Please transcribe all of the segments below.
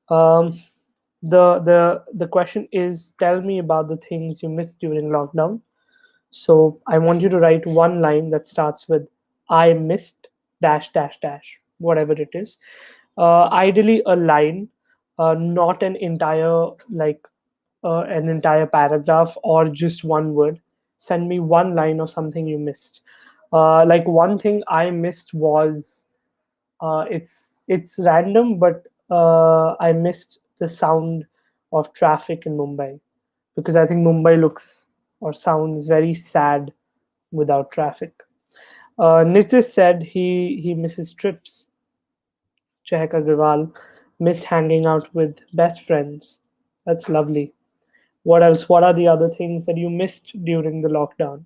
Um, the question is, tell me about the things you missed during lockdown. So I want you to write one line that starts with I missed dash dash dash, whatever it is. Ideally a line, not an entire paragraph or just one word. Send me one line of something you missed. Like one thing I missed was it's random, but I missed the sound of traffic in Mumbai because I think Mumbai looks or sounds very sad without traffic. Nitish said he misses trips. Chehak Agarwal missed hanging out with best friends. That's lovely. What else? What are the other things that you missed during the lockdown?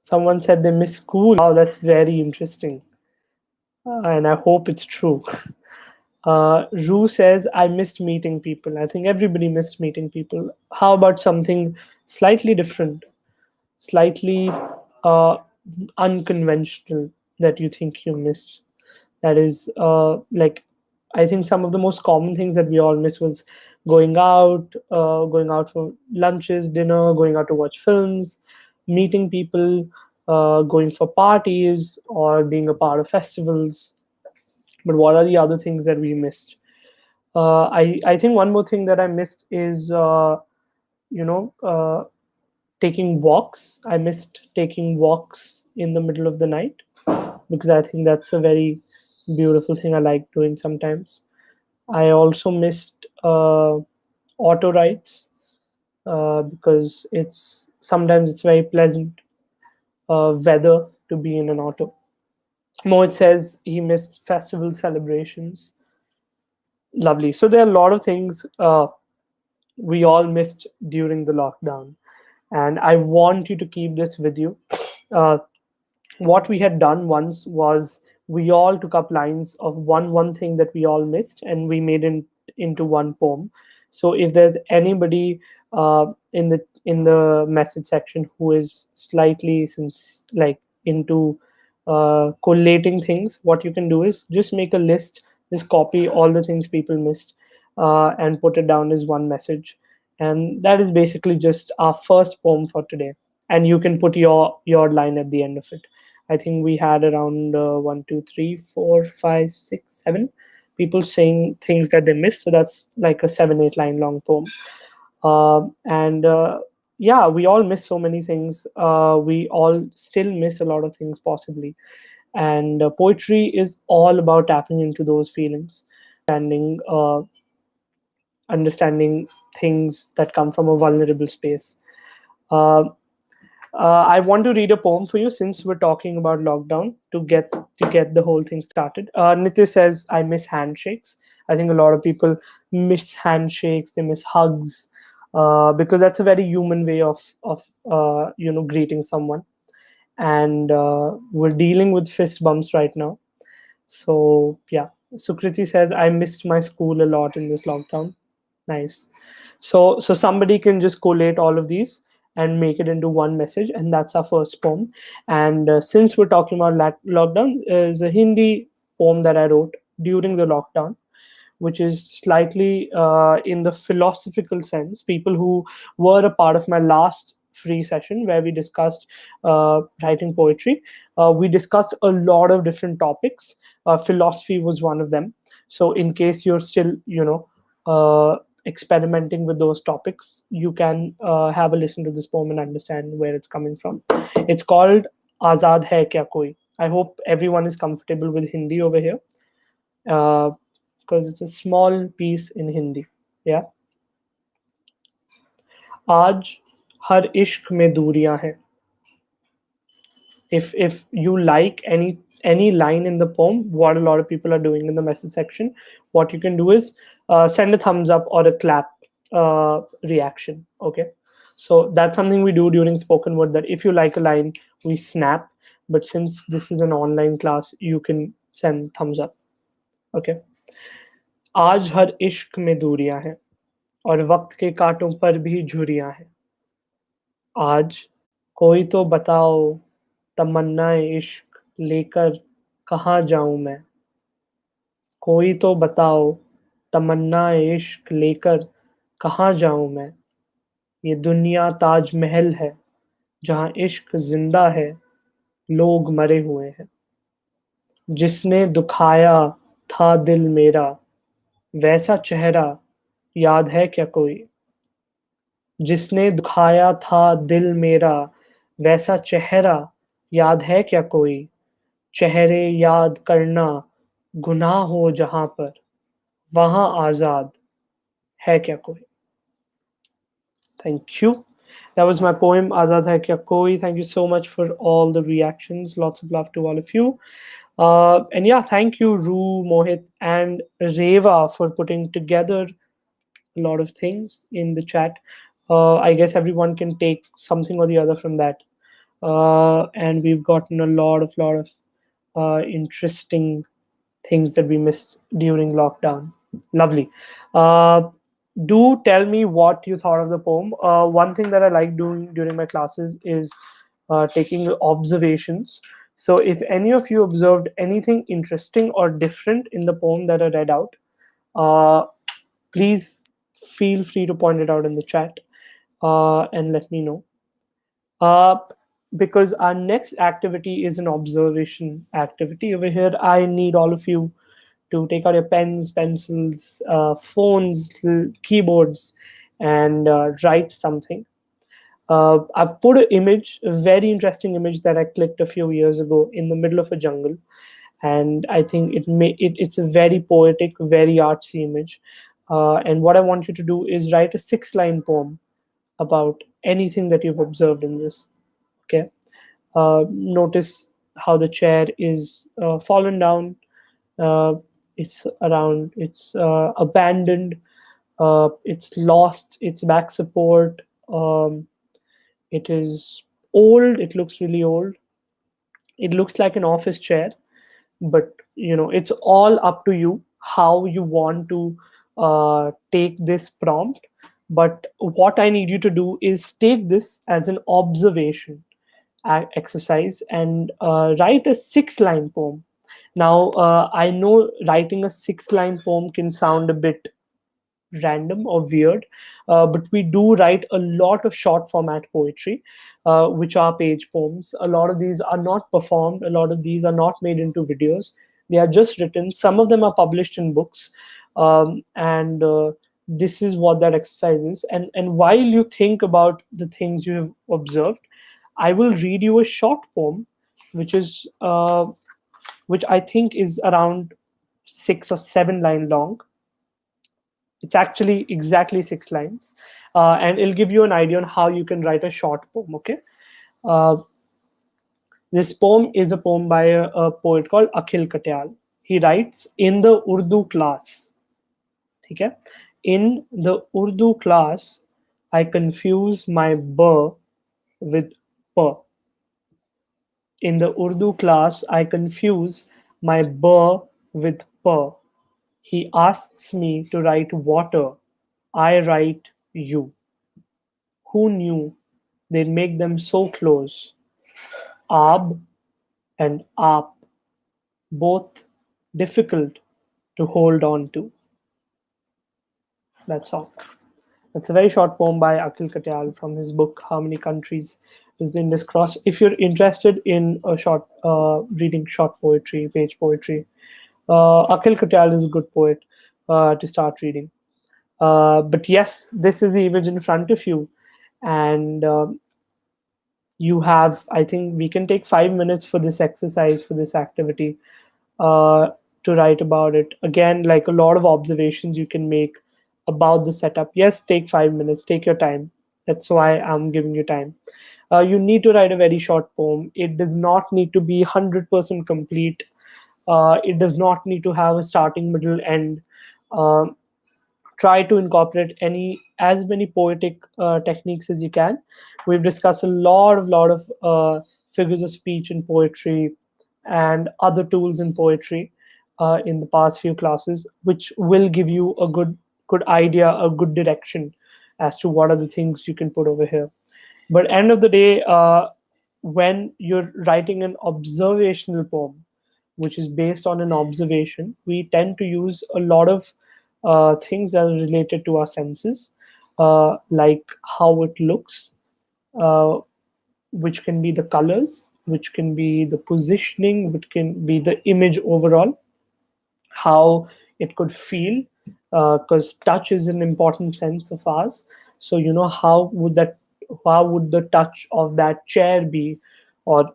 Someone said they miss school. Wow, that's very interesting. And I hope it's true. Rue says, I missed meeting people. I think everybody missed meeting people. How about something slightly different, slightly uh, unconventional that you think you missed? That is like, I think some of the most common things that we all miss was going out for lunches, dinner, going out to watch films, meeting people, going for parties, or being a part of festivals. But what are the other things that we missed? I think one more thing that I missed is you know taking walks. I missed taking walks in the middle of the night because I think that's a very beautiful thing I like doing sometimes. I also missed auto rides because it's very pleasant weather to be in an auto. Mohit says he missed festival celebrations. Lovely. So there are a lot of things we all missed during the lockdown, and I want you to keep this with you. Uh, what we had done once was we all took up lines of one thing that we all missed and we made it into one poem. So if there's anybody in the message section who is slightly since like into collating things, what you can do is just make a list, just copy all the things people missed, and put it down as one message, and that is basically just our first poem for today. And you can put your line at the end of it. I think we had around 1, 2, 3, 4, 5, 6, 7 people saying things that they missed. So that's like a 7, 8 line long poem. And Yeah, we all miss so many things. We all still miss a lot of things, possibly. And poetry is all about tapping into those feelings, understanding things that come from a vulnerable space. Uh, I want to read a poem for you since we're talking about lockdown to get the whole thing started. Nitya says, "I miss handshakes." I think a lot of people miss handshakes. They miss hugs because that's a very human way of greeting someone. And we're dealing with fist bumps right now. So yeah, Sukriti says, "I missed my school a lot in this lockdown." Nice. So somebody can just collate all of these and make it into one message, and that's our first poem. And since we're talking about lockdown, is a Hindi poem that I wrote during the lockdown, which is slightly in the philosophical sense. People who were a part of my last free session where we discussed writing poetry, we discussed a lot of different topics. Philosophy was one of them. So in case you're still, experimenting with those topics, you can have a listen to this poem and understand where it's coming from. It's called Azad Hai Kya Koi. I hope everyone is comfortable with Hindi over here. Uh, because it's a small piece in Hindi. Yeah. आज हर इश्क में दूरियां हैं. If you like any line in the poem, what a lot of people are doing in the message section, what you can do is send a thumbs up or a clap reaction. Okay. So that's something we do during spoken word, that if you like a line, we snap. But since this is an online class, you can send thumbs up. Okay. आज हर इश्क में दूरियां हैं और वक्त के कांटों पर भी झुर्रियां हैं. आज कोई तो बताओ, तमन्नाए इश्क लेकर कहाँ जाऊं मैं. कोई तो बताओ तमन्ना इश्क लेकर कहाँ जाऊं मैं। ये दुनिया ताजमहल है जहाँ इश्क जिंदा है, लोग मरे हुए हैं। जिसने दुखाया था दिल मेरा, वैसा चेहरा याद है क्या कोई। जिसने दुखाया था दिल मेरा, वैसा चेहरा याद है क्या कोई। चेहरे याद करना गुनाह हो जहां पर, वहां आजाद है क्या कोई। Thank you. That was my poem, Azad Hai Kya Koi. Thank you so much for all the reactions. Lots of love to all of you. And yeah, thank you, Ru, Mohit, and Reva for putting together a lot of things in the chat. I guess everyone can take something or the other from that. And we've gotten a lot of interesting things that we missed during lockdown. Lovely. Uh, do tell me what you thought of the poem. One thing that I like doing during my classes is taking observations. So if any of you observed anything interesting or different in the poem that I read out, uh, please feel free to point it out in the chat and let me know. Uh, because our next activity is an observation activity. Over here, I need all of you to take out your pens, pencils, phones, keyboards, and write something. I've put an image, a very interesting image that I clicked a few years ago in the middle of a jungle, and I think it's a very poetic, very artsy image. And what I want you to do is write a six-line poem about anything that you've observed in this. Okay. Notice how the chair is fallen down. Uh, it's abandoned. It's lost its back support. It is old. It looks really old. It looks like an office chair, but it's all up to you how you want to take this prompt. But what I need you to do is take this as an observation exercise and write a six-line poem. Now, I know writing a six-line poem can sound a bit random or weird, but we do write a lot of short format poetry, which are page poems. A lot of these are not performed, a lot of these are not made into videos. They are just written. Some of them are published in books. And this is what that exercise is. And while you think about the things you have observed, I will read you a short poem, which is which I think is around 6 or 7 line long. It's actually exactly 6 lines, and it'll give you an idea on how you can write a short poem. Okay, uh, this poem is a poem by a poet called Akhil Katyal. He writes in the Urdu class. Okay, in the Urdu class, I confuse my b with p. In the Urdu class, I confuse my b with p. He asks me to write water. I write you. Who knew they'd make them so close? Ab and Aap, both difficult to hold on to. That's all. That's a very short poem by Akhil Katyal from his book How Many Countries Does the Indus Cross? If you're interested in a short reading short poetry, page poetry, Akhil Katyal is a good poet to start reading. But yes, this is the image in front of you, and you have, I think we can take 5 minutes for this exercise, for this activity, uh, to write about it. Again, like a lot of observations you can make about the setup. Yes, take 5 minutes, take your time. That's why I'm giving you time. You need to write a very short poem. It does not need to be 100% complete. It does not need to have a starting, middle, end. Um Try to incorporate any as many poetic techniques as you can. We've discussed a lot of figures of speech in poetry and other tools in poetry in the past few classes, which will give you a good idea, a good direction as to what are the things you can put over here. But end of the day, when you're writing an observational poem, which is based on an observation, we tend to use a lot of things that are related to our senses, like how it looks, uh, which can be the colors, which can be the positioning, which can be the image overall, how it could feel, because touch is an important sense of ours. So how would the touch of that chair be, or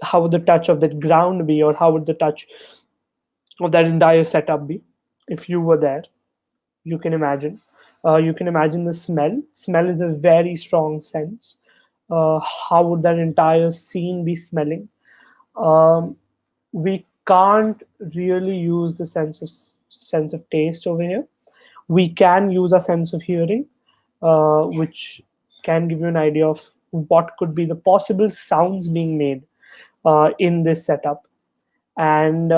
how would the touch of that ground be, or how would the touch of that entire setup be if you were there? You can imagine. You can imagine the smell. Smell is a very strong sense. How would that entire scene be smelling? Um, we can't really use the sense of taste over here. We can use a sense of hearing, which can give you an idea of what could be the possible sounds being made in this setup. And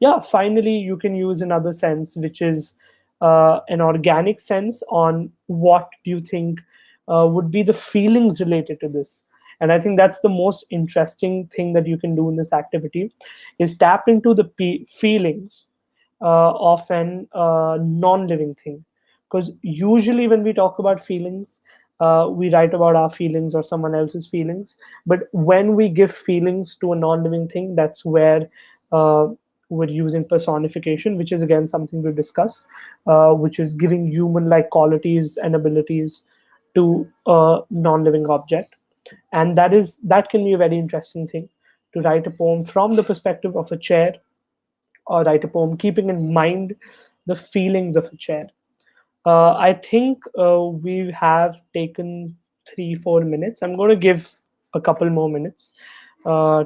yeah, finally, you can use another sense, which is an organic sense on what do you think would be the feelings related to this. And I think that's the most interesting thing that you can do in this activity, is tap into the feelings of an non-living thing. Because usually when we talk about feelings, we write about our feelings or someone else's feelings. But when we give feelings to a non-living thing, that's where uh, we're using personification, which is again something we discussed, which is giving human-like qualities and abilities to a non-living object. And that can be a very interesting thing, to write a poem from the perspective of a chair, or write a poem keeping in mind the feelings of a chair. I think we have taken 3-4 minutes. I'm going to give a couple more minutes. Uh,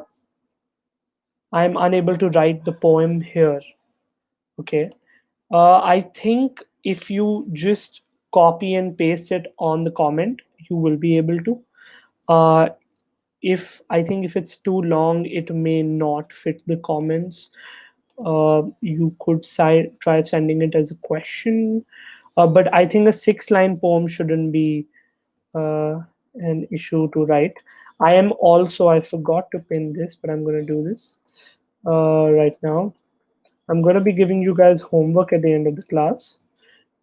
I'm unable to write the poem here. Okay. I think if you just copy and paste it on the comment, you will be able to. Uh, if I think if it's too long, it may not fit the comments. You could try sending it as a question. But I think a 6-line poem shouldn't be an issue to write. I forgot to pin this, but I'm going to do this right now. I'm going to be giving you guys homework at the end of the class,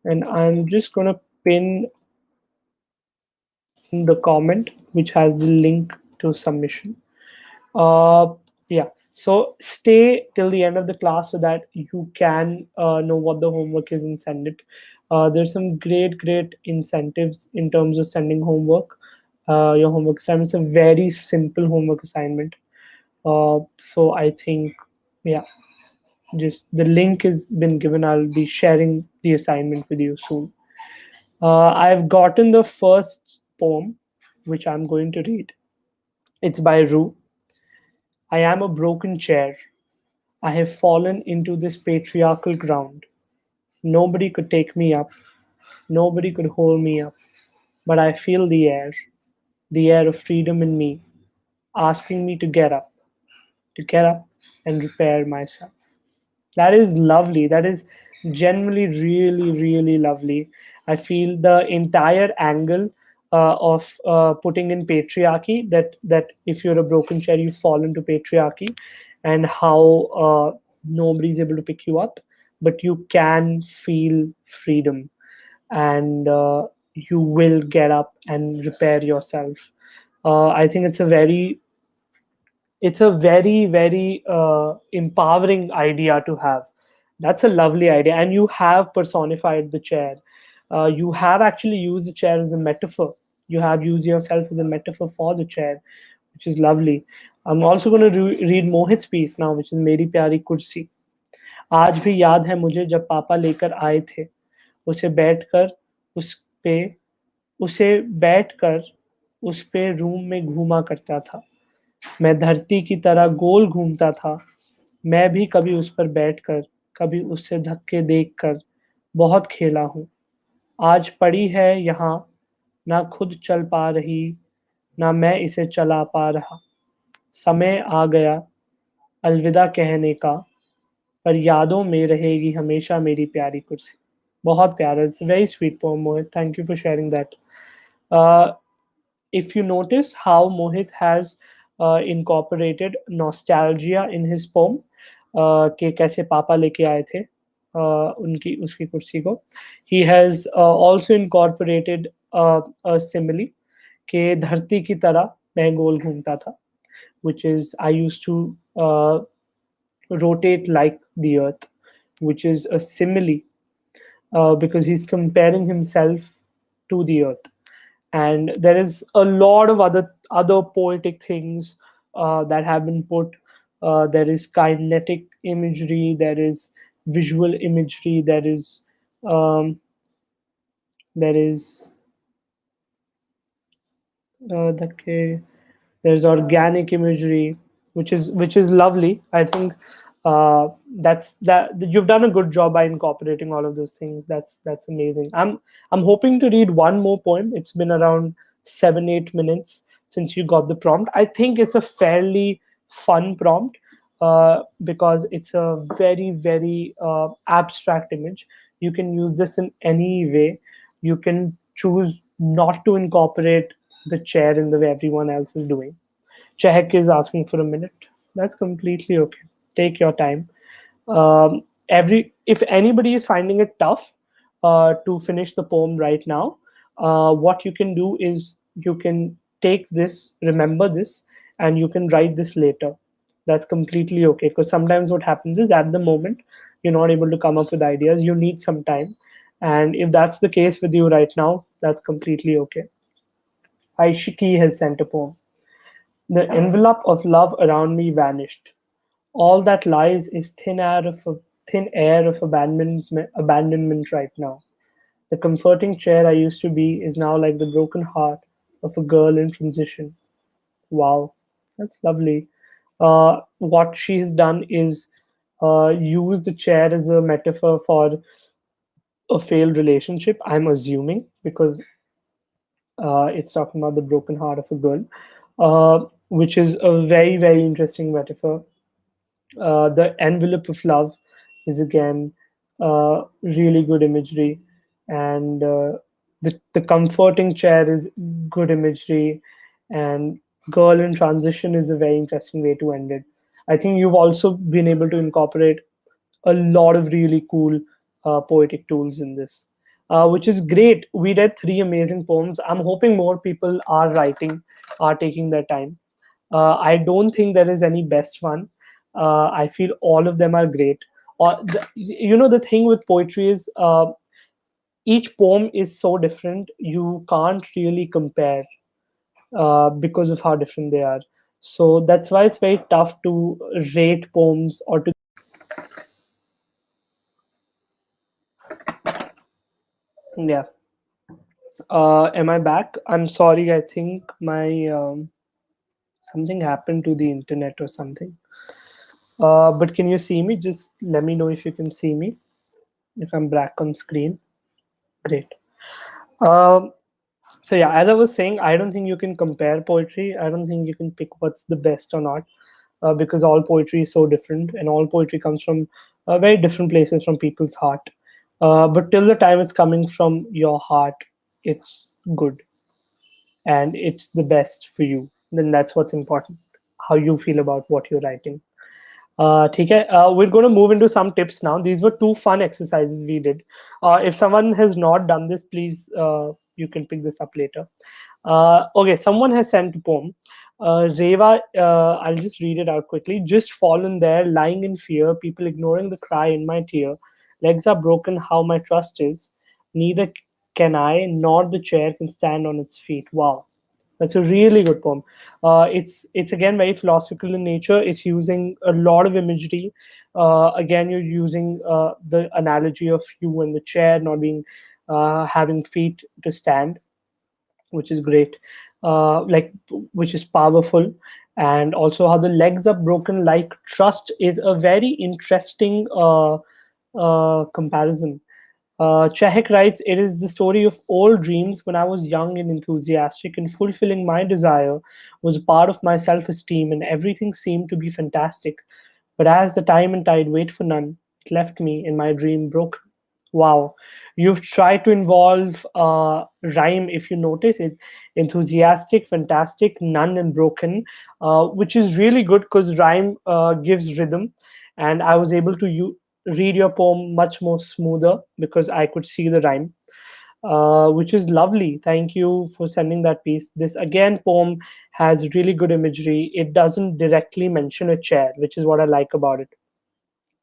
and I'm just going to pin the comment which has the link to submission. Uh, yeah. So stay till the end of the class so that you can know what the homework is and send it. There's some great incentives in terms of sending homework. Your homework assignment, it's a very simple homework assignment. So I think, yeah, just the link has been given. I'll be sharing the assignment with you soon. I've gotten the first poem, which I'm going to read. It's by Rue. I am a broken chair. I have fallen into this patriarchal ground. Nobody could take me up. Nobody could hold me up. But I feel the air of freedom in me, asking me to get up and repair myself. That is lovely. That is generally really lovely. I feel the entire angle of putting in patriarchy, that if you're a broken chair, you fall into patriarchy, and how nobody's able to pick you up, but you can feel freedom, and you will get up and repair yourself. I think it's a very empowering idea to have. That's a lovely idea, and you have personified the chair. You have actually used the chair as a metaphor. You have used yourself as a metaphor for the chair, which is lovely. I'm also going to read Mohit's piece now, which is मेरी प्यारी कुर्सी. आज भी याद है मुझे जब पापा लेकर आए थे, उसे बैठकर उस पे उसे बैठकर उस पे रूम में घूमा करता था. मैं धरती की तरह गोल घूमता था. मैं भी कभी उस पर बैठकर, कभी उससे धक्के देखकर बहुत खेला हूँ. आज पड़ी है यहाँ, ना खुद चल पा रही, ना मैं इसे चला पा रहा. समय आ गया अलविदा कहने का, पर यादों में रहेगी हमेशा मेरी प्यारी कुर्सी. बहुत प्यारा. It's very sweet poem, Mohit. Thank you for sharing that. If you notice how Mohit has incorporated nostalgia in his poem, कि कैसे पापा लेके आए थे उनकी उसकी कुर्सी को. He has also incorporated a simile कि धरती की तरह मैं गोल घूमता था, which is I used to rotate like the earth, which is a simile because he's comparing himself to the earth. And there is a lot of other poetic things that have been put. There is kinetic imagery, there is visual imagery, um, there is the there's organic imagery, which is lovely. I think that you've done a good job by incorporating all of those things. That's amazing. I'm hoping to read one more poem. It's been around 7-8 minutes since you got the prompt. I think it's a fairly fun prompt because it's a very abstract image. You can use this in any way. You can choose not to incorporate the chair in the way everyone else is doing. Chehek is asking for a minute. That's completely okay. Take your time. Every If anybody is finding it tough to finish the poem right now, what you can do is you can take this, remember this, and you can write this later. That's completely okay, because sometimes what happens is at the moment you're not able to come up with ideas. You need some time, and if that's the case with you right now, that's completely okay. Aishiki has sent a poem. The envelope of love around me vanished. All that lies is thin air of abandonment right now. The comforting chair I used to be is now like the broken heart of a girl in transition. Wow, that's lovely. What she's done is use the chair as a metaphor for a failed relationship, I'm assuming, because it's talking about the broken heart of a girl, which is a very interesting metaphor. The envelope of love is again really good imagery, and the comforting chair is good imagery, and girl in transition is a very interesting way to end it. I think you've also been able to incorporate a lot of really cool poetic tools in this, which is great. We read three amazing poems. I'm hoping more people are writing, are taking their time. I don't think there is any best one. I feel all of them are great. The thing with poetry is each poem is so different. You can't really compare because of how different they are. So that's why it's very tough to rate poems or to. Yeah. Am I back? I'm sorry. I think my something happened to the internet or something. But can you see me? Just let me know if you can see me. If I'm back on screen, great. Um, so yeah, as I was saying, I don't think you can compare poetry. I don't think you can pick what's the best or not, because all poetry is so different, and all poetry comes from very different places from people's heart. But till the time it's coming from your heart, it's good and it's the best for you. Then that's what's important. How you feel about what you're writing. ठीक है, we're going to move into some tips now. These were two fun exercises we did. If someone has not done this, please you can pick this up later. Okay, someone has sent a poem. Reva, I'll just read it out quickly. Just fallen there, lying in fear, people ignoring the cry in my tear. Legs are broken, how my trust is. Neither can I, nor the chair can stand on its feet. Wow, that's a really good poem. It's again very philosophical in nature. It's using a lot of imagery. Again, you're using the analogy of you and the chair not being having feet to stand, which is great. Which is powerful, and also how the legs are broken like trust is a very interesting comparison. Chehek writes, it is the story of old dreams when I was young and enthusiastic, and fulfilling my desire was a part of my self esteem, and everything seemed to be fantastic. But as the time and tide wait for none, it left me in my dream broken. Wow. You've tried to involve rhyme, if you notice it, enthusiastic, fantastic, none, and broken, which is really good because rhyme gives rhythm. and I was able to read your poem much more smoother because I could see the rhyme, which is lovely. Thank you for sending that piece. This again poem has really good imagery. It doesn't directly mention a chair, which is what I like about it.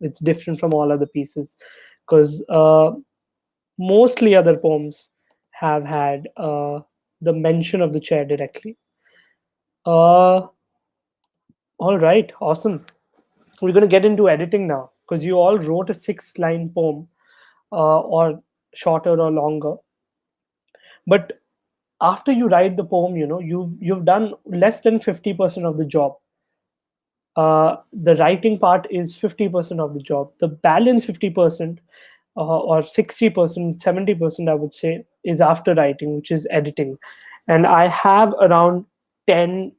It's different from all other pieces because mostly other poems have had the mention of the chair directly. Uh, all right, awesome. We're going to get into editing now because you all wrote a 6 line poem, or shorter or longer. But after you write the poem, you've done less than 50% of the job. The writing part is 50% of the job. The balance 50%, or 60%, 70%, I would say, is after writing, which is editing. And I have around 10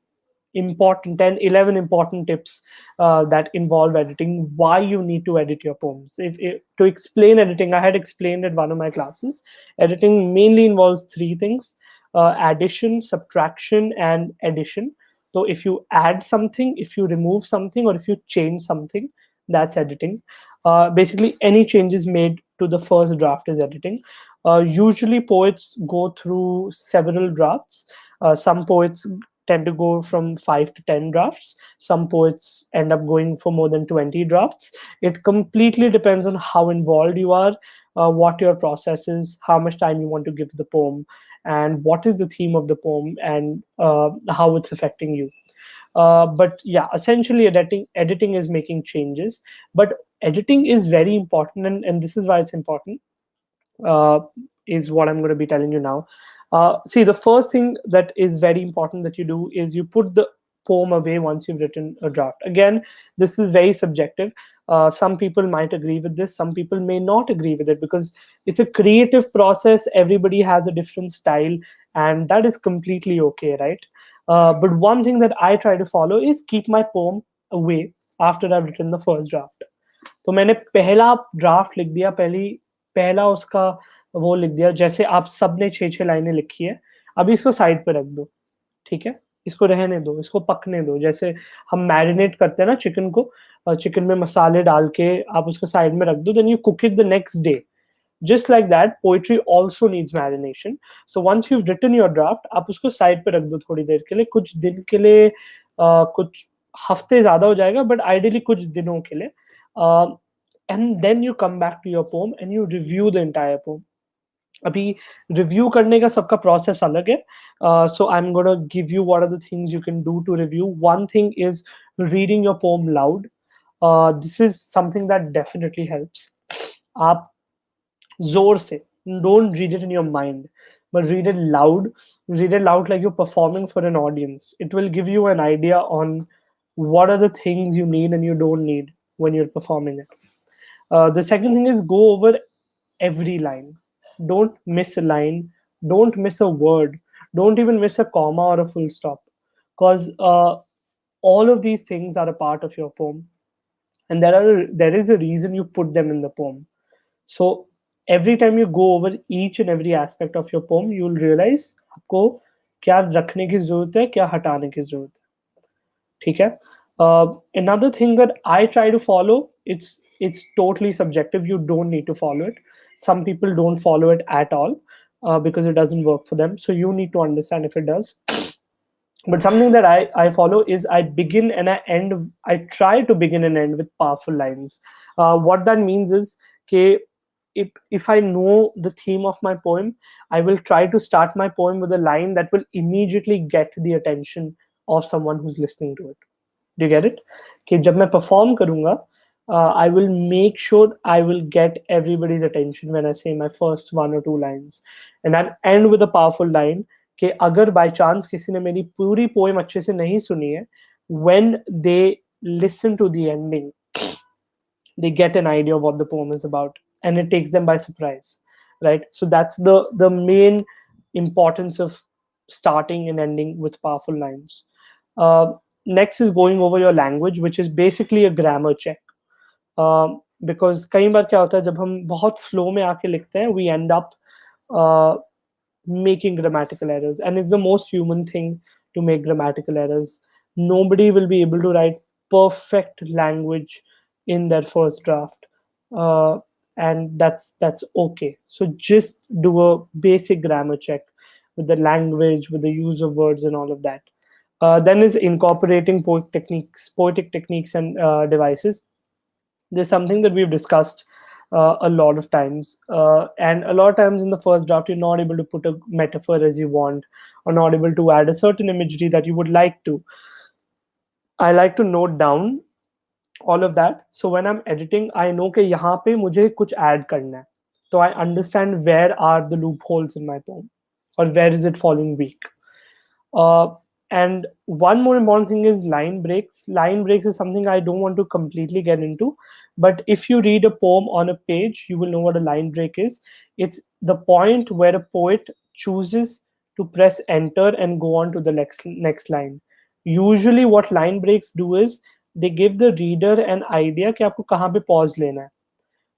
11 important tips that involve editing, why you need to edit your poems. If to explain editing, I had explained at one of my classes, editing mainly involves three things: addition, subtraction, and addition. So if you add something, if you remove something, or if you change something, that's editing. Basically any changes made to the first draft is editing. Usually poets go through several drafts. Some poets tend to go from 5 to 10 drafts. Some poets end up going for more than 20 drafts. It completely depends on how involved you are, what your process is, how much time you want to give the poem, and what is the theme of the poem, and how it's affecting you. But yeah, essentially editing is making changes. But editing is very important, and this is why it's important, uh, is what I'm going to be telling you now. See, the first thing that is very important that you do is you put the poem away once you've written a draft. Again, this is very subjective. Some people might agree with this, some people may not agree with it, because it's a creative process. Everybody has a different style, and that is completely okay, right? But one thing that I try to follow is keep my poem away after I've written the first draft. तो मैंने पहला draft लिख दिया, पहली पहला उसका वो लिख दिया, जैसे आप सबने 6-6 लाइनें लिखी है, अभी इसको साइड पे रख दो, ठीक है? इसको रहने दो, इसको पकने दो। जैसे हम मैरिनेट करते हैं ना चिकन को, चिकन में मसाले डाल के आप उसको साइड में रख दो, then you cook it the next day. Just like that, poetry also needs marination. So once you've written your draft, आप उसको साइड पे रख दो थोड़ी देर के लिए, कुछ दिन के लिए, कुछ हफ्ते ज़्यादा हो जाएगा, but ideally कुछ दिनों के लिए। And then you come back to your poem and you review the entire poem. अभी रिव्यू करने का सबका प्रोसेस अलग है. So I'm gonna give you what are the things you can do to review. One thing is reading your poem loud. This is something that definitely helps. आप जोर से, don't read it in your mind, but read it loud. Read it loud like you're performing for an audience. It will give you an idea on what are the things you need and you don't need when you're performing it. The second thing is go over every line. Don't miss a line. Don't miss a word. Don't even miss a comma or a full stop, because all of these things are a part of your poem, and there is a reason you put them in the poem. So every time you go over each and every aspect of your poem, you'll realize आपको क्या रखने की जरूरत है, क्या हटाने की जरूरत है, ठीक है? Another thing that I try to follow, it's totally subjective. You don't need to follow it. Some people don't follow it at all, because it doesn't work for them. So you need to understand if it does. But something that I follow is I begin and I try to begin and end with powerful lines. What that means is, okay, if I know the theme of my poem, I will try to start my poem with a line that will immediately get the attention of someone who's listening to it. Do you get it? कि जब मैं perform करूँगा, I will make sure I will get everybody's attention when I say my first 1 or 2 lines, and I'll end with a powerful line कि अगर by chance किसी ने मेरी पूरी poem अच्छे से नहीं सुनी है, when they listen to the ending, they get an idea of what the poem is about, and it takes them by surprise, right? So that's the main importance of starting and ending with powerful lines. Next is going over your language, which is basically a grammar check. Because कई बार क्या होता है, जब हम बहुत flow में आके लिखते हैं, we end up uh, making grammatical errors, and it's the most human thing to make grammatical errors. Nobody will be able to write perfect language in their first draft, uh, and that's okay. So just do a basic grammar check with the language, with the use of words, and all of that. Then is incorporating poetic techniques, and devices. There's something that we've discussed a lot of times, and a lot of times in the first draft you're not able to put a metaphor as you want, or not able to add a certain imagery that you would like to. I like to note down all of that, so when I'm editing I know कि यहाँ पे मुझे कुछ add करना है, so I understand where are the loopholes in my poem, or where is it falling weak. uh, and one more important thing is line breaks. Line breaks is something I don't want to completely get into, but if you read a poem on a page, you will know what a line break is. It's the point where a poet chooses to press enter and go on to the next line. Usually, what line breaks do is they give the reader an idea कि आपको कहाँ पे pause लेना है.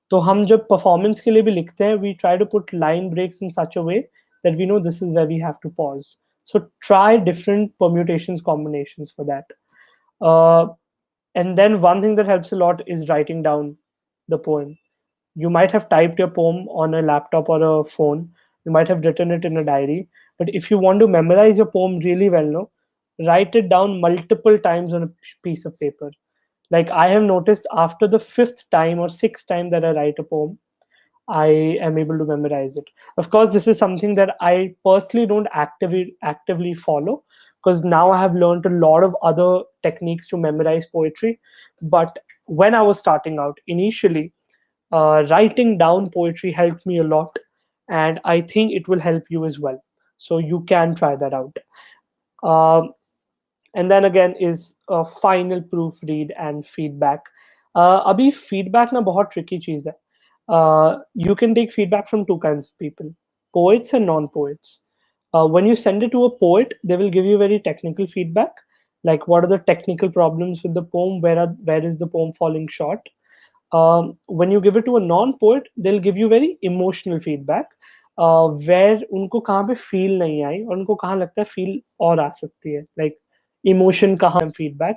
तो हम जब performance के लिए भी लिखते हैं, we try to put line breaks in such a way that we know this is where we have to pause. So try different permutations, combinations for that. uh, and then one thing that helps a lot is writing down the poem. You might have typed your poem on a laptop or a phone, you might have written it in a diary, but if you want to memorize your poem really well, no, write it down multiple times on a piece of paper. Like I have noticed after the fifth time or sixth time that I write a poem, I am able to memorize it. Of course, this is something that I personally don't actively follow, because now I have learned a lot of other techniques to memorize poetry. But when I was starting out, initially, writing down poetry helped me a lot, and I think it will help you as well. So you can try that out. Um, and then again is final proofread and feedback. Abhi feedback na बहुत tricky चीज है. You can take feedback from two kinds of people: poets and non-poets. When you send it to a poet, they will give you very technical feedback, like what are the technical problems with the poem, where is the poem falling short. When you give it to a non-poet, they'll give you very emotional feedback, where उनको कहाँ पे feel नहीं आई और उनको कहाँ लगता है feel और आ सकती है, like emotion कहाँ feedback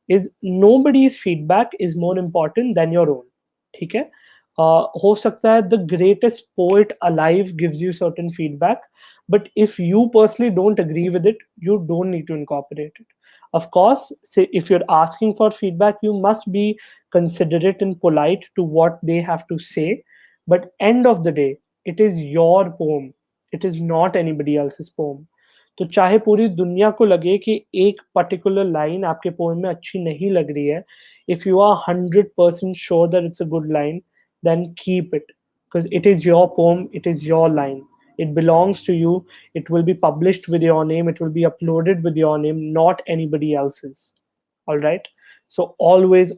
is nobody's feedback is more important than your own. ठीक है. हो सकता है the greatest poet alive gives you certain feedback, but if you personally don't agree with it, you don't need to incorporate it. Of course, say if you're asking for feedback, you must be considerate and polite to what they have to say, but end of the day, it is your poem, it is not anybody else's poem. तो चाहे पूरी दुनिया को लगे कि एक particular line आपके poem में अच्छी नहीं लग रही है, if you are 100% sure that it's a good line, then keep it, because it is your poem, it is your line, it belongs to you, it will be published with your name, it will be uploaded with your name, not anybody else's. All right. So always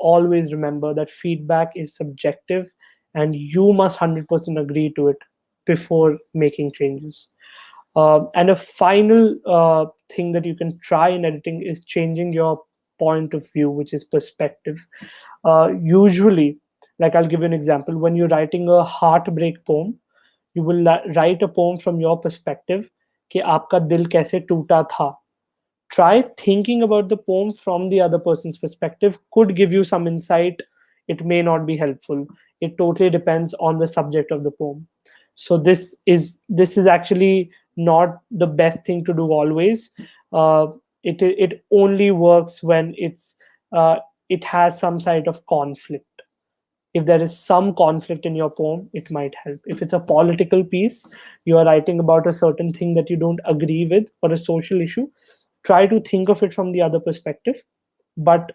remember that feedback is subjective, and you must 100% agree to it before making changes. And a final thing that you can try in editing is changing your point of view, which is perspective. Usually, like I'll give you an example: when you're writing a heartbreak poem, you will write a poem from your perspective कि आपका दिल कैसे टूटा था. Try thinking about the poem from the other person's perspective, could give you some insight, it may not be helpful, it totally depends on the subject of the poem. So this is actually not the best thing to do always. It only works when uh, it has some side of conflict. If there is some conflict in your poem, it might help. If it's a political piece, you are writing about a certain thing that you don't agree with, or a social issue, try to think of it from the other perspective, but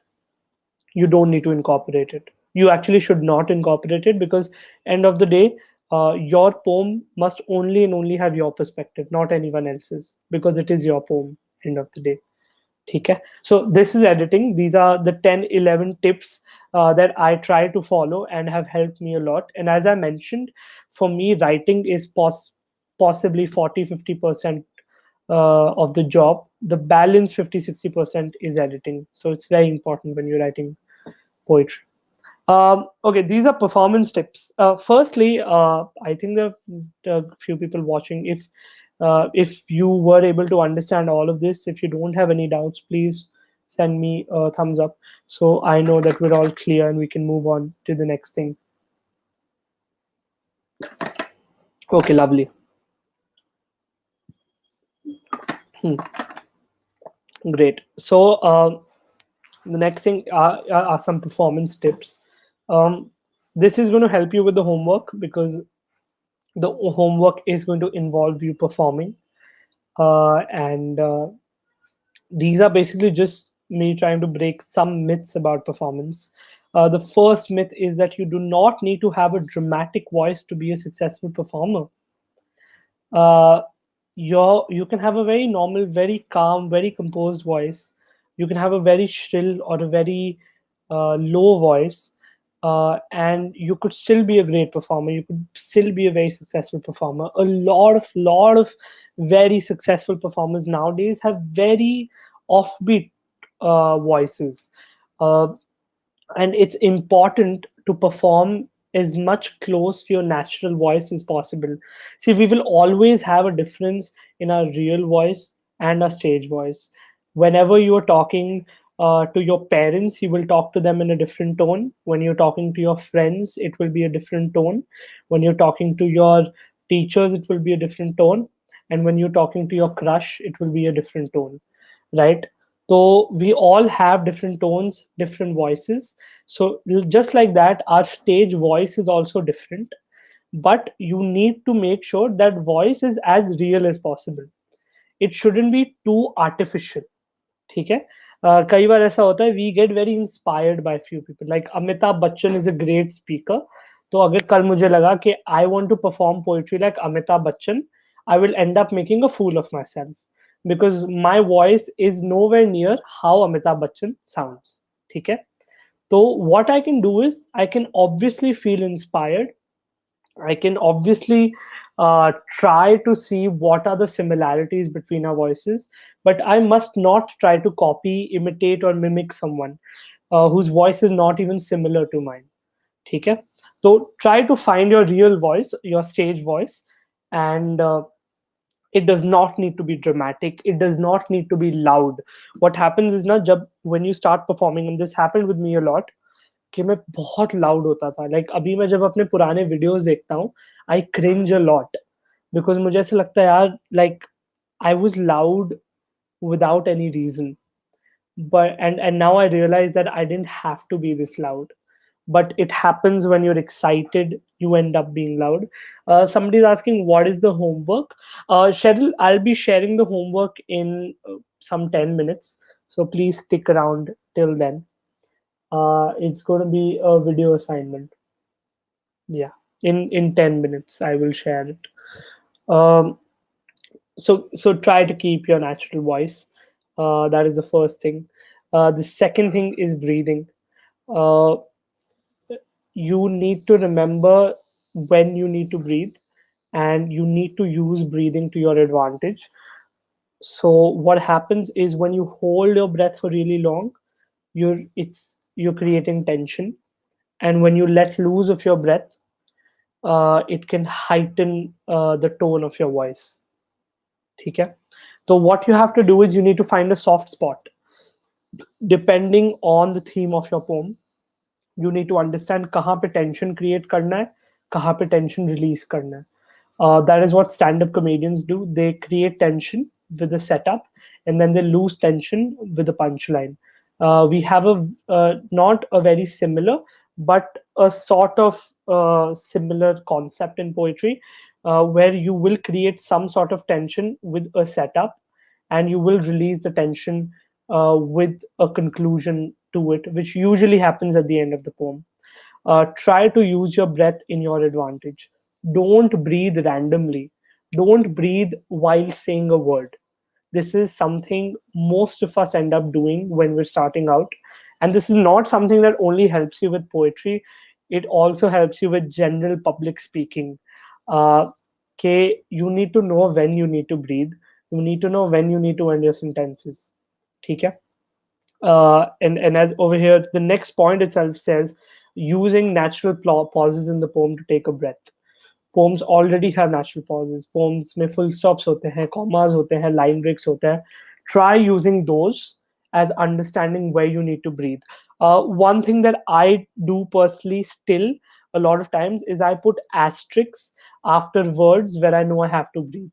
you don't need to incorporate it. You actually should not incorporate it, because end of the day, your poem must only and only have your perspective, not anyone else's, because it is your poem end of the day. ठीक है. So this is editing. These are the 10-11 tips that I try to follow and have helped me a lot. And as I mentioned, for me, writing is possibly 40-50% of the job. The balance 50-60% is editing. So it's very important when you're writing poetry. Okay, these are performance tips. Firstly, I think there are a few people watching. If you were able to understand all of this, if you don't have any doubts, please send me a thumbs up so I know that we're all clear and we can move on to the next thing. Okay, lovely. Hmm, great. So the next thing are some performance tips. Um, this is going to help you with the homework because the homework is going to involve you performing. And these are basically just me trying to break some myths about performance. The first myth is that you do not need to have a dramatic voice to be a successful performer. uh, you can have a very normal, very calm, very composed voice. You can have a very shrill or a very low voice, and you could still be a great performer. You could still be a very successful performer. A lot of very successful performers nowadays have very offbeat voices. Uh, and it's important to perform as much close to your natural voice as possible. See, we will always have a difference in our real voice and our stage voice. Whenever you are talking to your parents, you will talk to them in a different tone. When you're talking to your friends, it will be a different tone. When you're talking to your teachers, it will be a different tone. And when you're talking to your crush, it will be a different tone, right? So we all have different tones, different voices. So just like that, our stage voice is also different. But you need to make sure that voice is as real as possible. It shouldn't be too artificial. ठीक है. कई बार ऐसा होता है, we get very inspired by few people, like Amitabh Bachchan is a great speaker. तो अगर कल मुझे लगा कि I want to perform poetry like Amitabh Bachchan, I will end up making a fool of my self because my voice is nowhere near how Amitabh Bachchan sounds. ठीक है. तो what I can do is I can obviously feel inspired. I can obviously try to see what are the similarities between our voices, but I must not try to copy, imitate, or mimic someone whose voice is not even similar to mine. Okay? So try to find your real voice, your stage voice, and it does not need to be dramatic. It does not need to be loud. What happens is na, when you start performing, and this happened with me a lot, कि मैं बहुत loud होता था. Like अभी मैं जब अपने पुराने वीडियोस देखता हूँ, आई क्रिंज अ लॉट बिकॉज मुझे ऐसा लगता है यार, like I was loud without any reason. But and now I realize that I didn't have to be this loud. But it happens when you're excited, you end up being loud. Somebody's asking what is the homework. Cheryl, I'll be sharing the homework in some 10 minutes, so please stick around till then. It's going to be a video assignment. Yeah, in 10 minutes I will share it. um, so try to keep your natural voice. That is the first thing. The second thing is breathing. uh, you need to remember when you need to breathe, and you need to use breathing to your advantage. So what happens is when you hold your breath for really long, you're creating tension, and when you let loose of your breath, it can heighten the tone of your voice. Okay? So what you have to do is you need to find a soft spot depending on the theme of your poem. You need to understand कहाँ पे tension create करना है, कहाँ पे tension release करना है. That is what stand-up comedians do. They create tension with the setup, and then they lose tension with the punchline. We have a not a very similar, but a sort of similar concept in poetry, where you will create some sort of tension with a setup, and you will release the tension with a conclusion to it, which usually happens at the end of the poem. Try to use your breath in your advantage. Don't breathe randomly. Don't breathe while saying a word. This is something most of us end up doing when we're starting out. And this is not something that only helps you with poetry, it also helps you with general public speaking. Okay, you need to know when you need to breathe. You need to know when you need to end your sentences. Okay? And as over here, the next point itself says using natural pauses in the poem to take a breath. Poems already have natural pauses. Poems में full stops होते हैं, commas होते हैं, line breaks होते हैं. Try using those as understanding where you need to breathe. One thing that I do personally still a lot of times is I put asterisks after words where I know I have to breathe.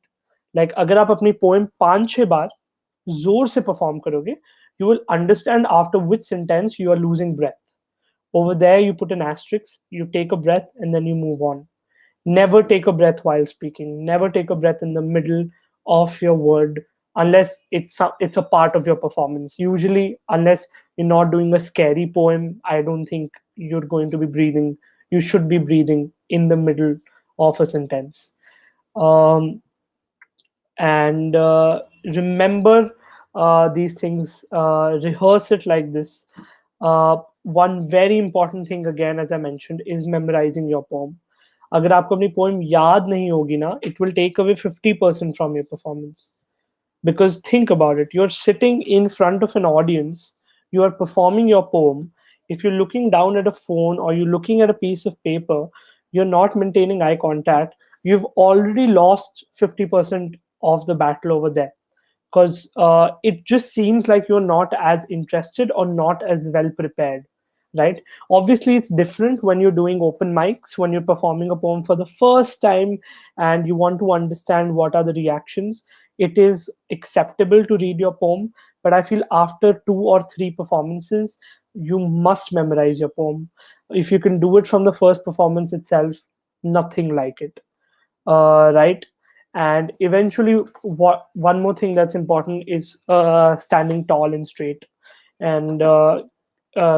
Like अगर आप अपनी poem 5-6 बार जोर से perform करोगे, you will understand after which sentence you are losing breath. Over there, you put an asterisk, you take a breath, and then you move on. Never take a breath while speaking. Never take a breath in the middle of your word unless it's a part of your performance. Usually, unless you're not doing a scary poem, I don't think you're going to be breathing. You should be breathing in the middle of a sentence. Um, and remember these things, rehearse it like this. One very important thing, again, as I mentioned, is memorizing your poem. अगर आपको अपनी poem याद नहीं होगी ना, it will take away 50% from your performance. Because think about it, you're sitting in front of an audience, you are performing your poem. If you're looking down at a phone or you're looking at a piece of paper, you're not maintaining eye contact, you've already lost 50% of the battle over there. Because it just seems like you're not as interested or not as well prepared, right? Obviously it's different when you're doing open mics, when you're performing a poem for the first time and you want to understand what are the reactions. It is acceptable to read your poem, but I feel after 2 or 3 performances you must memorize your poem. If you can do it from the first performance itself, nothing like it. Right? And eventually, what one more thing that's important is standing tall and straight, and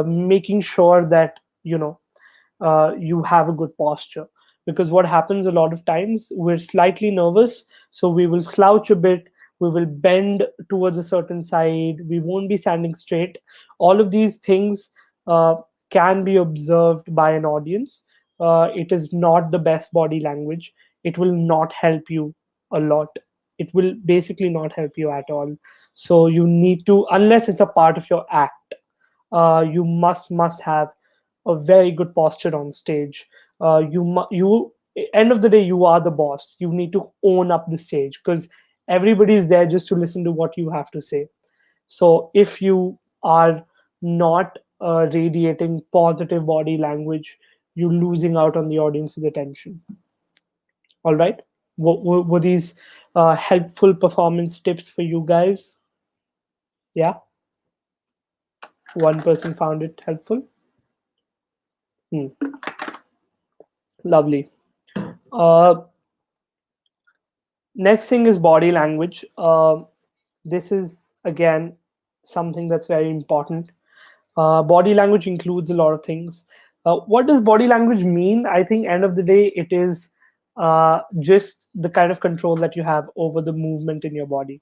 making sure that you have a good posture. Because what happens a lot of times, we're slightly nervous, so we will slouch a bit, we will bend towards a certain side, we won't be standing straight. All of these things can be observed by an audience. It is not the best body language. It will not help you a lot. It will basically not help you at all. So you need to, unless it's a part of your act, you must have a very good posture on stage. You end of the day, you are the boss. You need to own up the stage because everybody is there just to listen to what you have to say. So if you are not radiating positive body language, you're losing out on the audience's attention. All right. Were these helpful performance tips for you guys? Yeah. One person found it helpful. Hmm. Lovely. Uh, Next thing is body language. This is again something that's very important. Body language includes a lot of things. What does body language mean? I think end of the day, it is just the kind of control that you have over the movement in your body.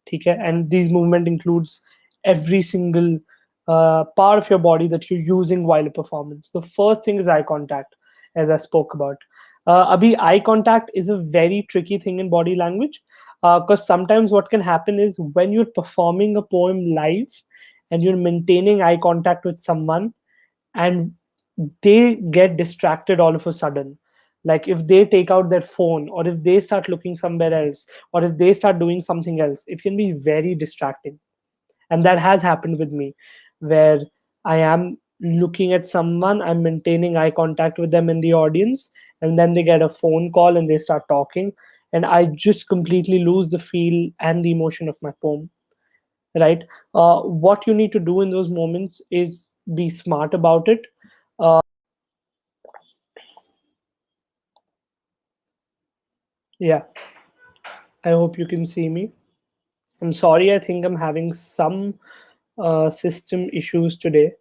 Okay, and these movement includes every single part of your body that you're using while a performance. The first thing is eye contact, as I spoke about. Abhi, eye contact is a very tricky thing in body language because sometimes what can happen is when you're performing a poem live and you're maintaining eye contact with someone and they get distracted all of a sudden, like if they take out their phone or if they start looking somewhere else or if they start doing something else, it can be very distracting. And that has happened with me, where I am looking at someone, I'm maintaining eye contact with them in the audience, and then they get a phone call and they start talking, and I just completely lose the feel and the emotion of my poem. Right? What you need to do in those moments is be smart about it. uh, yeah, I hope you can see me. I'm sorry, I think I'm having some system issues today.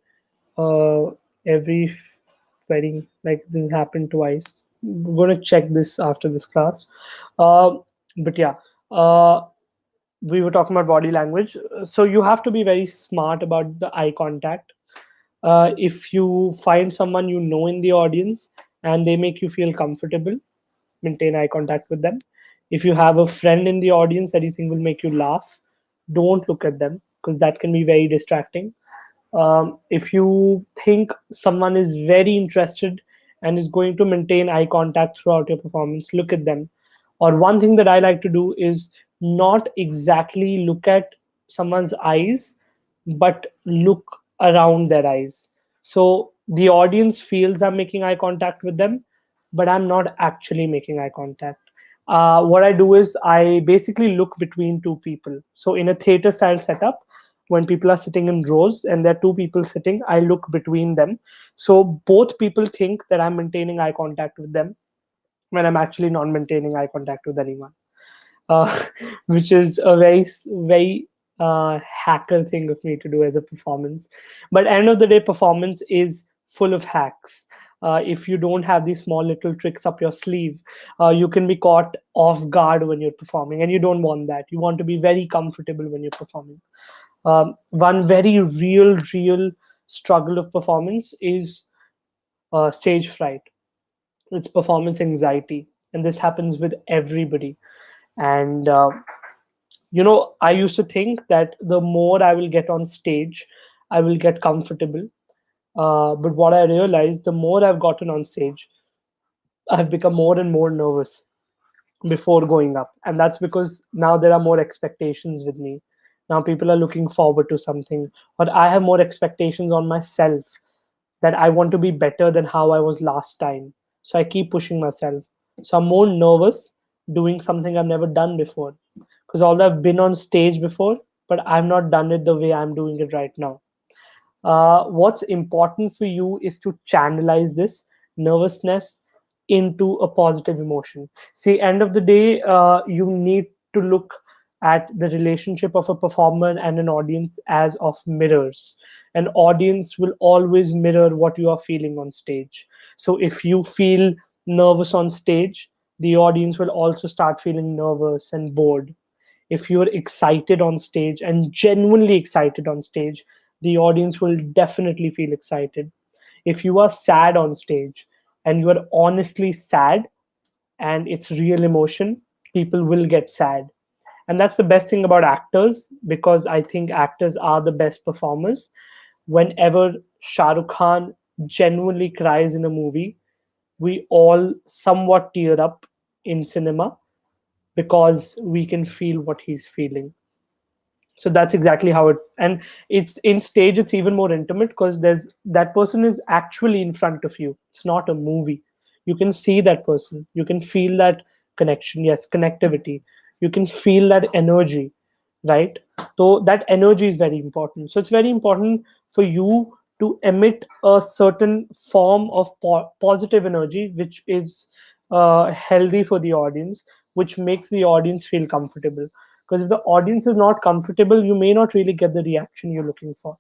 Uh, every very like this happened twice. I'm gonna check this after this class. Uh, but yeah, uh, we were talking about body language. So you have to be very smart about the eye contact. If you find someone you know in the audience and they make you feel comfortable, maintain eye contact with them. If you have a friend in the audience that you think will make you laugh, don't look at them because that can be very distracting. If you think someone is very interested and is going to maintain eye contact throughout your performance, look at them. Or one thing that I like to do is not exactly look at someone's eyes, but look around their eyes. So the audience feels I'm making eye contact with them, but I'm not actually making eye contact. What I do is I basically look between two people. So in a theater style setup, when people are sitting in rows and there are two people sitting, I look between them. So both people think that I'm maintaining eye contact with them when I'm actually not maintaining eye contact with anyone, uh, which is a very hacker thing of me to do as a performance. But end of the day, performance is full of hacks. If you don't have these small little tricks up your sleeve, you can be caught off guard when you're performing, and you don't want that. You want to be very comfortable when you're performing. One very real struggle of performance is stage fright. It's performance anxiety, and this happens with everybody. And I used to think that the more I will get on stage, I will get comfortable. But what I realized, the more I've gotten on stage, I've become more and more nervous before going up. And that's because now there are more expectations with me. Now people are looking forward to something, or I have more expectations on myself, that I want to be better than how I was last time. So I keep pushing myself. So I'm more nervous doing something I've never done before. Because although I've been on stage before, but I've not done it the way I'm doing it right now. What's important for you is to channelize this nervousness into a positive emotion. See, end of the day, you need to look at the relationship of a performer and an audience as of mirrors. An audience will always mirror what you are feeling on stage. So if you feel nervous on stage, the audience will also start feeling nervous and bored. If you're excited on stage and genuinely excited on stage, the audience will definitely feel excited. If you are sad on stage and you are honestly sad and it's real emotion, people will get sad. And that's the best thing about actors, because I think actors are the best performers. Whenever Shah Rukh Khan genuinely cries in a movie, we all somewhat tear up in cinema because we can feel what he's feeling. So that's exactly how it, and it's in stage, it's even more intimate because there's that person is actually in front of you. It's not a movie. You can see that person, you can feel that connection, yes, connectivity. You can feel that energy, right? So that energy is very important. So it's very important for you to emit a certain form of positive energy, which is healthy for the audience, which makes the audience feel comfortable. Because if the audience is not comfortable, you may not really get the reaction you're looking for.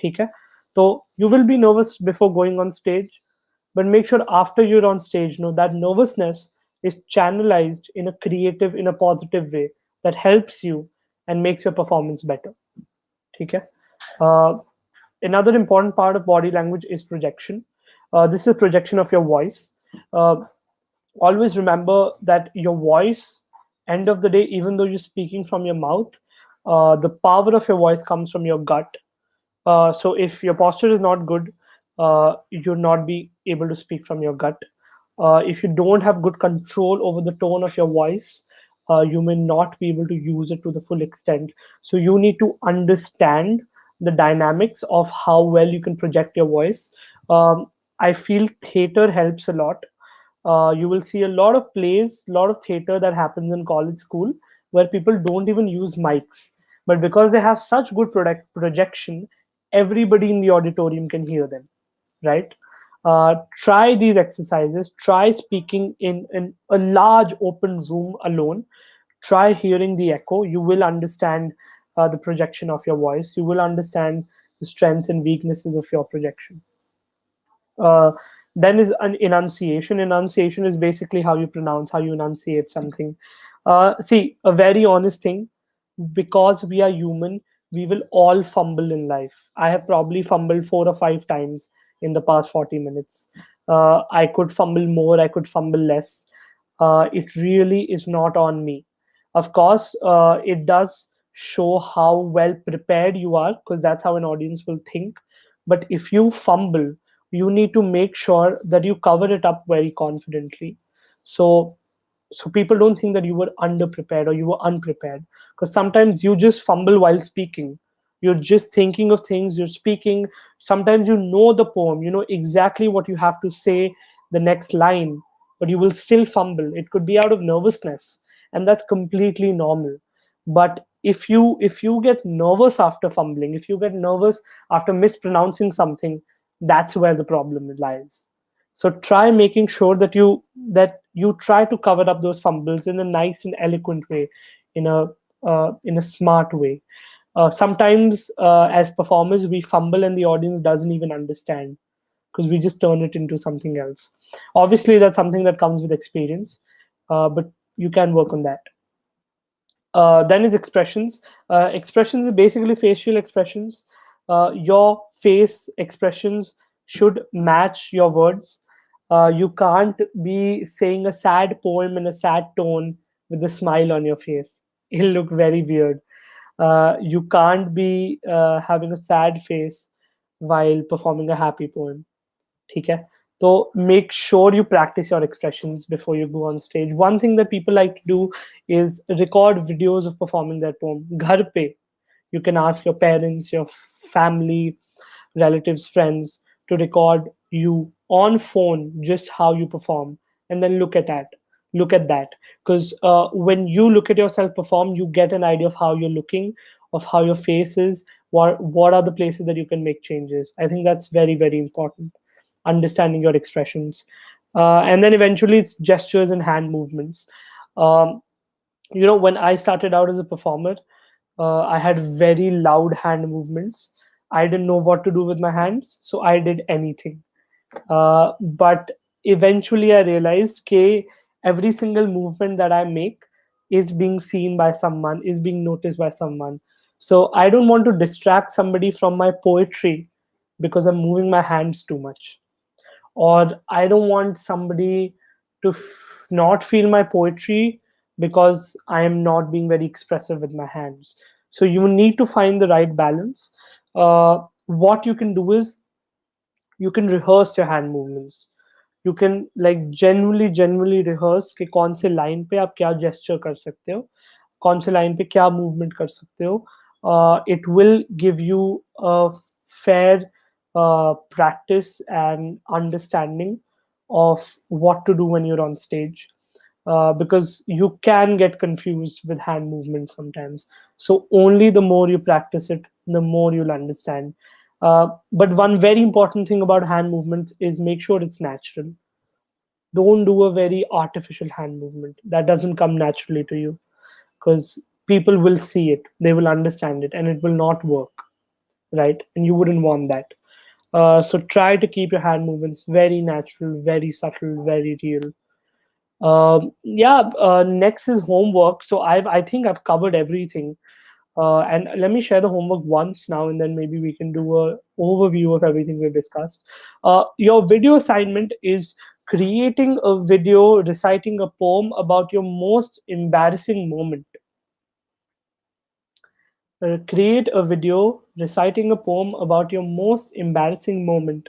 Okay? So you will be nervous before going on stage, but make sure after you're on stage, that nervousness is channelized in a creative, in a positive way that helps you and makes your performance better. Okay? Uh, Another important part of body language is projection. This is a projection of your voice. Uh, Always remember that your voice, end of the day, even though you're speaking from your mouth, the power of your voice comes from your gut. So if your posture is not good, you'll not be able to speak from your gut. If you don't have good control over the tone of your voice, you may not be able to use it to the full extent. So you need to understand the dynamics of how well you can project your voice. I feel theater helps a lot. You will see a lot of plays, a lot of theater that happens in college school where people don't even use mics. But because they have such good product projection, everybody in the auditorium can hear them, right? Try these exercises. Try speaking in a large open room alone. Try hearing the echo. You will understand the projection of your voice. You will understand the strengths and weaknesses of your projection. uh, then is an enunciation. Enunciation is basically how you pronounce, how you enunciate something. See, a very honest thing, because we are human, we will all fumble in life. I have probably fumbled 4 or 5 times in the past 40 minutes. I could fumble more, I could fumble less. It really is not on me. Of course, it does show how well prepared you are, because that's how an audience will think. But if you fumble, you need to make sure that you cover it up very confidently. So people don't think that you were underprepared or you were unprepared, because sometimes you just fumble while speaking. You're just thinking of things, you're speaking. Sometimes you know the poem, you know exactly what you have to say, the next line, but you will still fumble. It could be out of nervousness, and that's completely normal. But if you get nervous after fumbling, if you get nervous after mispronouncing something, that's where the problem lies. So try making sure that you try to cover up those fumbles in a nice and eloquent way, in a smart way. Sometimes, as performers, we fumble and the audience doesn't even understand because we just turn it into something else. Obviously, that's something that comes with experience, but you can work on that. Then is expressions. Expressions are basically facial expressions. Your face expressions should match your words. You can't be saying a sad poem in a sad tone with a smile on your face. It'll look very weird. You can't be having a sad face while performing a happy poem. ठीक है. So make sure you practice your expressions before you go on stage. One thing that people like to do is record videos of performing their poem. घर पे you can ask your parents, your family, relatives, friends to record you on phone just how you perform, and then look at that. Because when you look at yourself perform, you get an idea of how you're looking, of how your face is, what are the places that you can make changes. I think that's very, very important, understanding your expressions. And then eventually it's gestures and hand movements. um, when I started out as a performer, I had very loud hand movements. I didn't know what to do with my hands, so I did anything. But eventually I realized that every single movement that I make is being seen by someone, is being noticed by someone. So I don't want to distract somebody from my poetry because I'm moving my hands too much, or I don't want somebody to not feel my poetry because I am not being very expressive with my hands. So you need to find the right balance. What you can do is you can rehearse your hand movements. You can like genuinely rehearse कि कौन से line पे आप क्या gesture कर सकते हो, कौन से लाइन पे क्या movement कर सकते हो. It will give you a fair practice and understanding of what to do when you're on stage, because you can get confused with hand movement sometimes. So only the more you practice it, the more you'll understand. But one very important thing about hand movements is make sure it's natural. Don't do a very artificial hand movement that doesn't come naturally to you, because people will see it, they will understand it, and it will not work, right? And you wouldn't want that. So try to keep your hand movements very natural, very subtle, very real. Yeah. Next is homework. So I think I've covered everything. And let me share the homework once now, and then maybe we can do a overview of everything we've discussed. Your video assignment is creating a video reciting a poem about your most embarrassing moment. Create a video reciting a poem about your most embarrassing moment.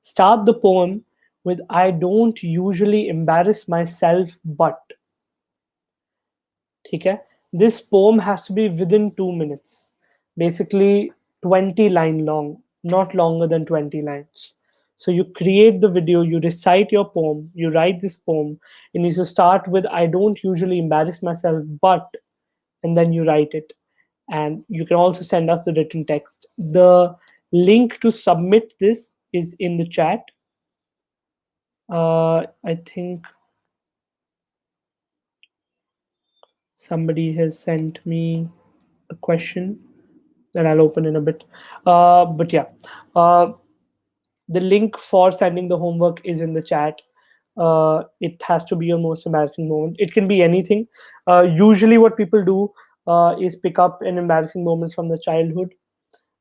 Start the poem with I don't usually embarrass myself, but. ठीक है. This poem has to be within 2 minutes, basically 20 line long, not longer than 20 lines. So you create the video, you recite your poem, you write this poem, and you start with I don't usually embarrass myself, but, and then you write it. And you can also send us the written text. The link to submit this is in the chat. I think somebody has sent me a question that I'll open in a bit. But yeah, uh, the link for sending the homework is in the chat. It has to be your most embarrassing moment. It can be anything. Usually, what people do is pick up an embarrassing moment from the childhood,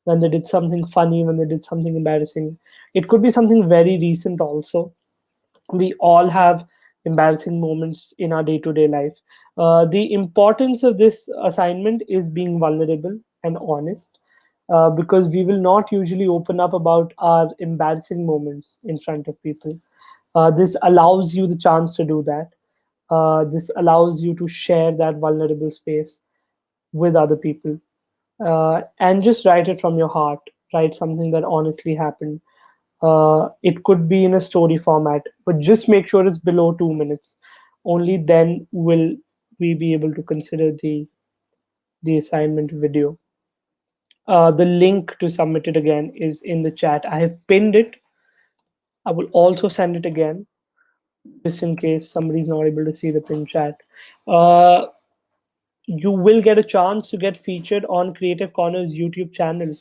when they did something funny, when they did something embarrassing. It could be something very recent also. We all have embarrassing moments in our day-to-day life. The importance of this assignment is being vulnerable and honest, because we will not usually open up about our embarrassing moments in front of people. This allows you the chance to do that. This allows you to share that vulnerable space with other people. and just write it from your heart. Write something that honestly happened. It could be in a story format, but just make sure it's below 2 minutes. Only then will we be able to consider the assignment video. The link to submit it again is in the chat. I have pinned it. I will also send it again, just in case somebody's not able to see the pin chat. Uh, you will get a chance to get featured on Creative Corner's YouTube channel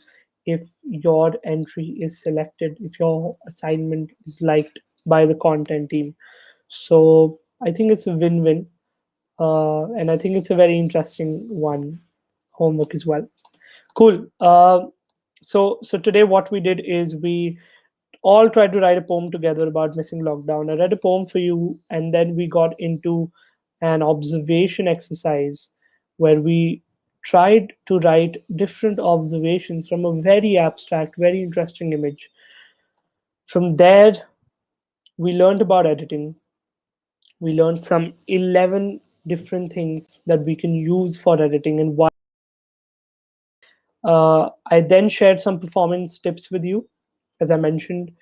if your entry is selected, if your assignment is liked by the content team. So I think it's a win-win, and I think it's a very interesting one, homework as well. Cool. So today what we did is we all tried to write a poem together about missing lockdown. I read a poem for you, and then we got into an observation exercise where we tried to write different observations from a very abstract, very interesting image. From there, we learned about editing. We learned some 11 different things that we can use for editing and why. I then shared some performance tips with you, as I mentioned,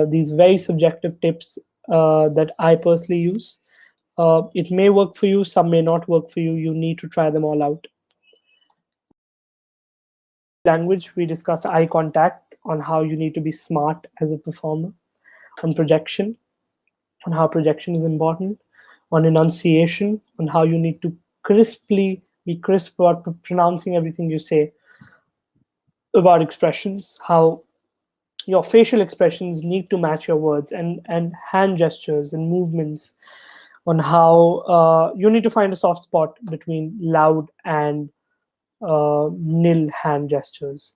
these very subjective tips that I personally use. It may work for you, some may not work for you. You need to try them all out. Language, we discussed eye contact, on how you need to be smart as a performer, on projection, on how projection is important, on enunciation, on how you need to crisply be crisp about pronouncing everything you say, about expressions, how your facial expressions need to match your words, and hand gestures and movements, on how you need to find a soft spot between loud and nil hand gestures.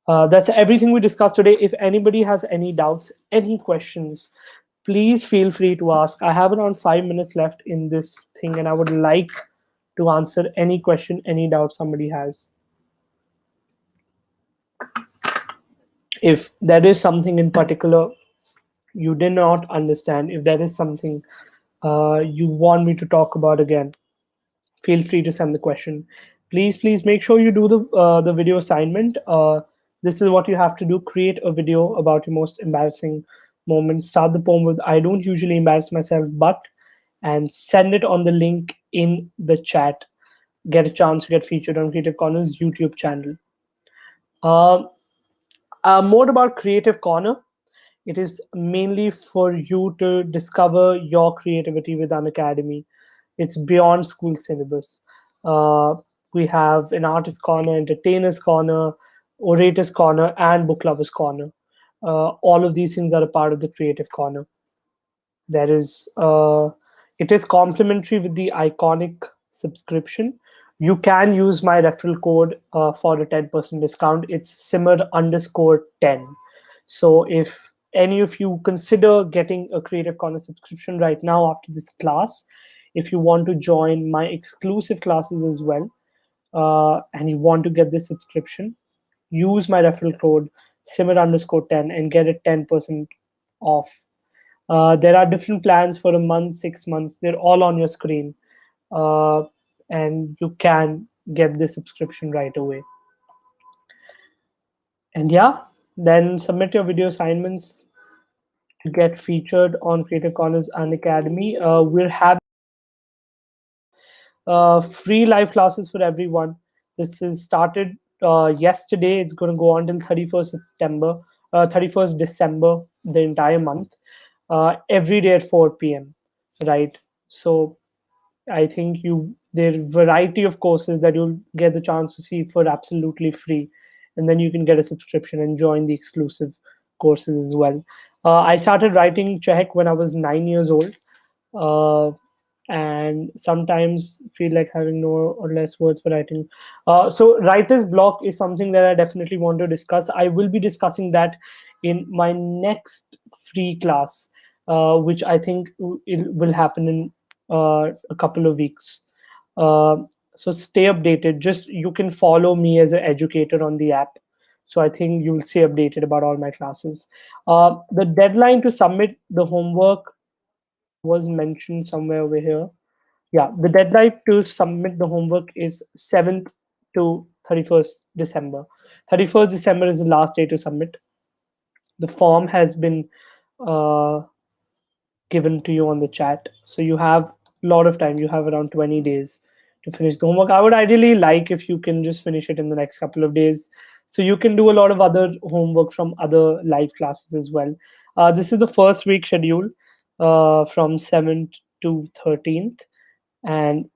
That's everything we discussed today. If anybody has any doubts, any questions, please feel free to ask. I have around 5 minutes left in this thing, and I would like to answer any question, any doubt somebody has. If there is something in particular you did not understand, if there is something you want me to talk about again, feel free to send the question. Please make sure you do the video assignment. This is what you have to do: create a video about your most embarrassing moment. Start the poem with "I don't usually embarrass myself, but," and send it on the link in the chat. Get a chance to get featured on Creative Corner's YouTube channel. Uh, more about Creative Corner. It is mainly for you to discover your creativity with Unacademy. It's beyond school syllabus. Uh, we have an artist corner, entertainers corner, orators corner, and book lovers corner. All of these things are a part of the creative corner. There is it is complimentary with the iconic subscription. You can use my referral code for a 10% discount. It's simmer_10. So if any of you consider getting a Creative Corner subscription right now after this class, if you want to join my exclusive classes as well, and you want to get this subscription, use my referral code simmer_10 and get it 10% off. There are different plans for a month, 6 months. They're all on your screen. Uh, and you can get the subscription right away. And yeah, then submit your video assignments to get featured on Creative Corners Unacademy. We're having free live classes for everyone. This is started yesterday. It's going to go on till 31st September, 31st December, the entire month, every day at 4 p.m. Right. So I think there are variety of courses that you'll get the chance to see for absolutely free, and then you can get a subscription and join the exclusive courses as well. I started writing Czech when I was 9 years old, uh, and sometimes feel like having no or less words for writing. So writer's block is something that I definitely want to discuss. I will be discussing that in my next free class, which I think it will happen in a couple of weeks. Uh, so stay updated. Just you can follow me as an educator on the app. So I think you'll stay updated about all my classes. The deadline to submit the homework was mentioned somewhere over here. Yeah, the deadline to submit the homework is 7th to 31st December. 31st December is the last day to submit. The form has been uh, given to you on the chat. So you have a lot of time. You have around 20 days to finish the homework. I would ideally like if you can just finish it in the next couple of days. So you can do a lot of other homework from other live classes as well. This is the first week schedule from 7th to 13th. And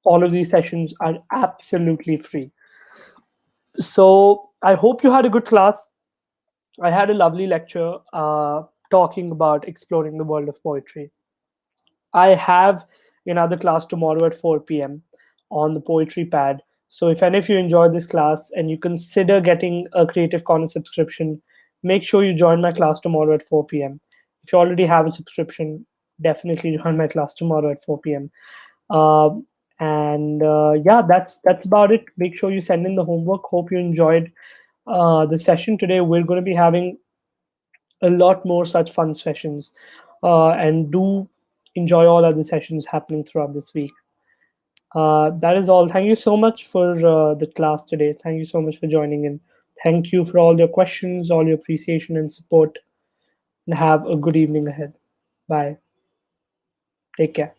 all of these sessions are absolutely free. So I hope you had a good class. I had a lovely lecture talking about exploring the world of poetry. I have another class tomorrow at 4 p.m. on the poetry pad. So if any of you enjoyed this class and you consider getting a Creative Corner subscription, make sure you join my class tomorrow at 4 p.m. If you already have a subscription, definitely join my class tomorrow at 4 p.m. And yeah, that's about it. Make sure you send in the homework. Hope you enjoyed the session today. We're going to be having a lot more such fun sessions, and do enjoy all other sessions happening throughout this week. That is all. Thank you so much for the class today. Thank you so much for joining in. Thank you for all your questions, all your appreciation and support, and have a good evening ahead. Bye. Take care.